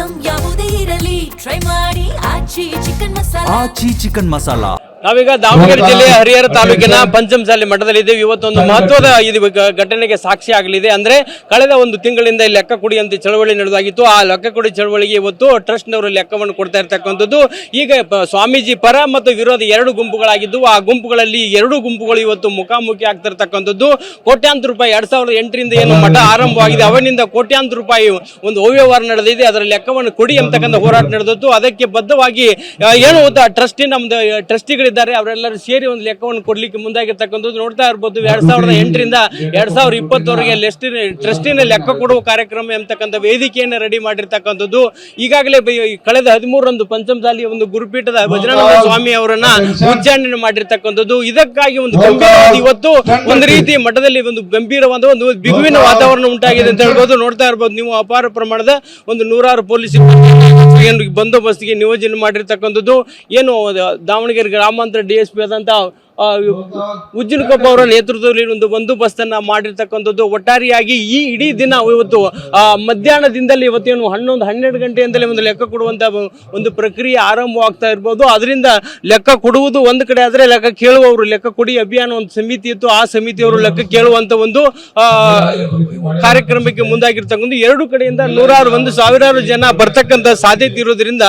Item ಯಾವುದೇ ಇರಲಿ try ಮಾಡಿ ಆಚಿ ಚಿಕನ್ ಮಸಾಲಾ. ನಾವೀಗ ದಾವಣಗೆರೆ ಜಿಲ್ಲೆಯ ಹರಿಹರ ತಾಲೂಕಿನ ಪಂಚಮಸಾಲಿ ಮಠದಲ್ಲಿದ್ದೇವೆ. ಇವತ್ತೊಂದು ಮಹತ್ವದ ಇದು ಘಟನೆಗೆ ಸಾಕ್ಷಿ ಆಗಲಿದೆ. ಅಂದ್ರೆ ಕಳೆದ ಒಂದು ತಿಂಗಳಿಂದ ಲೆಕ್ಕ ಕೊಡಿ ಅಂತ ಚಳವಳಿ ನಡೆದಾಗಿತ್ತು. ಆ ಲೆಕ್ಕ ಕೊಡಿ ಚಳವಳಿಗೆ ಇವತ್ತು ಟ್ರಸ್ಟ್ನವರು ಲೆಕ್ಕವನ್ನು ಕೊಡ್ತಾ ಇರ್ತಕ್ಕಂಥದ್ದು. ಈಗ ಸ್ವಾಮೀಜಿ ಪರ ಮತ್ತು ವಿರೋಧ ಎರಡು ಗುಂಪುಗಳಾಗಿದ್ದು, ಆ ಗುಂಪುಗಳಲ್ಲಿ ಎರಡು ಗುಂಪುಗಳು ಇವತ್ತು ಮುಖಾಮುಖಿ ಆಗ್ತಿರ್ತಕ್ಕಂಥದ್ದು. ಕೋಟ್ಯಾಂತರ ರೂಪಾಯಿ 2008ರಿಂದ ಏನು ಮಠ ಆರಂಭವಾಗಿದೆ ಅವನಿಂದ ಕೋಟ್ಯಾಂತರ ರೂಪಾಯಿ ಒಂದು ಅವ್ಯವಹಾರ ನಡೆದಿದೆ. ಅದರ ಲೆಕ್ಕವನ್ನು ಕೊಡಿ ಅಂತಕ್ಕಂಥ ಹೋರಾಟ ನಡೆದದ್ದು. ಅದಕ್ಕೆ ಬದ್ಧವಾಗಿ ಏನು ನಮ್ದು ಟ್ರಸ್ಟಿಗಳು ಅವರೆಲ್ಲರೂ ಸೇರಿ ಒಂದು ಲೆಕ್ಕವನ್ನು ಕೊಡ್ಲಿಕ್ಕೆ ಮುಂದಾಗಿರ್ತಕ್ಕಂಥದ್ದು ನೋಡ್ತಾ ಇರಬಹುದು. 2008ರಿಂದ 2020ವರೆಗೆ ಟ್ರಸ್ಟಿನ ಲೆಕ್ಕ ಕೊಡುವ ಕಾರ್ಯಕ್ರಮ ಎಂಬತಕ್ಕಂಥ ವೇದಿಕೆಯನ್ನು ರೆಡಿ ಮಾಡಿರ್ತಕ್ಕಂಥದ್ದು. ಈಗಾಗಲೇ ಕಳೆದ 13ರಂದು ಪಂಚಮಸಾಲಿಯ ಒಂದು ಗುರುಪೀಠದ ಭಜನಾನಂದ ಸ್ವಾಮಿ ಅವರನ್ನ ಉಚ್ಚಾರಣೆ ಮಾಡಿರ್ತಕ್ಕಂಥದ್ದು. ಇದಕ್ಕಾಗಿ ಒಂದು ಗಂಭೀರವಾದ ಇವತ್ತು ಒಂದು ರೀತಿ ಮಠದಲ್ಲಿ ಒಂದು ಗಂಭೀರವಾದ ಒಂದು ಬಿಗುವಿನ ವಾತಾವರಣ ಉಂಟಾಗಿದೆ ಅಂತ ಹೇಳ್ಬೋದು. ನೋಡ್ತಾ ಇರಬಹುದು ನೀವು, ಅಪಾರ ಪ್ರಮಾಣದ ಒಂದು 100 ಪೊಲೀಸ್ ಬಂದೋಬಸ್ತ್ಗೆ ನಿಯೋಜನೆ ಮಾಡಿರ್ತಕ್ಕಂಥದ್ದು. ಏನು ದಾವಣಗೆರೆ ಗ್ರಾಮಾಂತರ DSP ಆದಂತ ಉಜ್ಜಿನಕೊಪ್ಪ ಅವರ ನೇತೃತ್ವದಲ್ಲಿ ಒಂದು ಬಂದೋಬಸ್ತನ್ನ ಮಾಡಿರ್ತಕ್ಕಂಥದ್ದು. ಒಟ್ಟಾರೆಯಾಗಿ ಈ ಇಡೀ ದಿನ ಇವತ್ತು ಮಧ್ಯಾಹ್ನದಿಂದಲೇ ಇವತ್ತೇನು 11-12 ಗಂಟೆಯಿಂದಲೇ ಒಂದು ಲೆಕ್ಕ ಕೊಡುವಂತ ಒಂದು ಪ್ರಕ್ರಿಯೆ ಆರಂಭವಾಗ್ತಾ ಇರ್ಬೋದು. ಅದರಿಂದ ಲೆಕ್ಕ ಕೊಡುವುದು ಒಂದು ಕಡೆ ಆದ್ರೆ, ಲೆಕ್ಕ ಕೇಳುವವರು ಲೆಕ್ಕ ಕೊಡಿ ಅಭಿಯಾನ ಒಂದು ಸಮಿತಿ ಇತ್ತು, ಆ ಸಮಿತಿಯವರು ಲೆಕ್ಕ ಕೇಳುವಂತ ಒಂದು ಕಾರ್ಯಕ್ರಮಕ್ಕೆ ಮುಂದಾಗಿರ್ತಕ್ಕಂಥ. ಎರಡು ಕಡೆಯಿಂದ 100,000 ಜನ ಬರ್ತಕ್ಕಂಥ ಸಾಧ್ಯತೆ ಇರೋದ್ರಿಂದ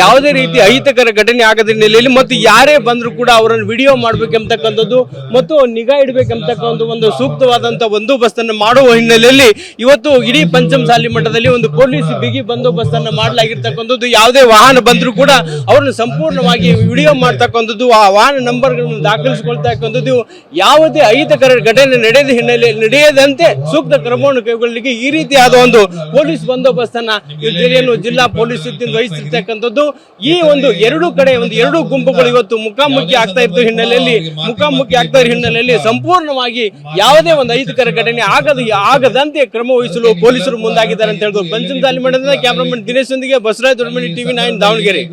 ಯಾವುದೇ ರೀತಿ ಅಹಿತಕರ ಘಟನೆ ಆಗದ ಹಿನ್ನೆಲೆಯಲ್ಲಿ ಮತ್ತು ಯಾರೇ ಬಂದ್ರು ಕೂಡ ಅವರನ್ನು ವಿಡಿಯೋ ಮಾಡಬೇಕೆಂಬತಕ್ಕಂಥದ್ದು ಮತ್ತು ನಿಗಾ ಇಡಬೇಕೆಂಬತಕ್ಕಂಥ ಒಂದು ಸೂಕ್ತವಾದಂತಹ ಬಂದೋಬಸ್ತನ್ನು ಮಾಡುವ ಹಿನ್ನೆಲೆಯಲ್ಲಿ ಇವತ್ತು ಇಡೀ ಪಂಚಮಸಾಲಿ ಮಠದಲ್ಲಿ ಒಂದು ಪೊಲೀಸ್ ಬಿಗಿ ಬಂದೋಬಸ್ತನ್ನು ಮಾಡಲಾಗಿರ್ತಕ್ಕಂಥದ್ದು. ಯಾವುದೇ ವಾಹನ ಬಂದ್ರು ಕೂಡ ಅವರನ್ನು ಸಂಪೂರ್ಣವಾಗಿ ವಿಡಿಯೋ ಮಾಡ್ತಕ್ಕಂಥದ್ದು, ಆ ವಾಹನ ನಂಬರ್ಗಳನ್ನು ದಾಖಲಿಸಿಕೊಳ್ತಕ್ಕಂಥದ್ದು. ಯಾವುದೇ ಅಹಿತಕರ ಘಟನೆ ನಡೆಯದಂತೆ ಸೂಕ್ತ ಕ್ರಮವನ್ನು ಕೈಗೊಳ್ಳಲಿಕ್ಕೆ ಈ ರೀತಿಯಾದ ಒಂದು ಪೊಲೀಸ್ ಬಂದೋಬಸ್ತನ್ನ ಜಿಲ್ಲಾ ಪೊಲೀಸ್ ವಹಿಸಿರ್ತಕ್ಕಂಥದ್ದು. ಈ ಒಂದು ಎರಡು ಕಡೆ ಎರಡು ಗುಂಪುಗಳು ಇವತ್ತು ಮುಖಾಮುಖಿ ಆಗ್ತಾ ಇರೋ ಹಿನ್ನೆಲೆಯಲ್ಲಿ ಸಂಪೂರ್ಣವಾಗಿ ಯಾವುದೇ ಒಂದು ಅಹಿತಕರ ಘಟನೆ ಆಗದಂತೆ ಕ್ರಮ ವಹಿಸಲು ಪೊಲೀಸರು ಮುಂದಾಗಿದ್ದಾರೆ ಅಂತ ಹೇಳಿದ್ರು. ಪಂಚಮಸಾಲಿ ಮಠದಿಂದ ಕ್ಯಾಮರಾಮನ್ ದಿನೇಶ್ ಒಂದಿಗೆ ಬಸವರಾಜ್ ದೊಡ್ಡಮನಿ TV9 ದಾವಣಗೆರೆ.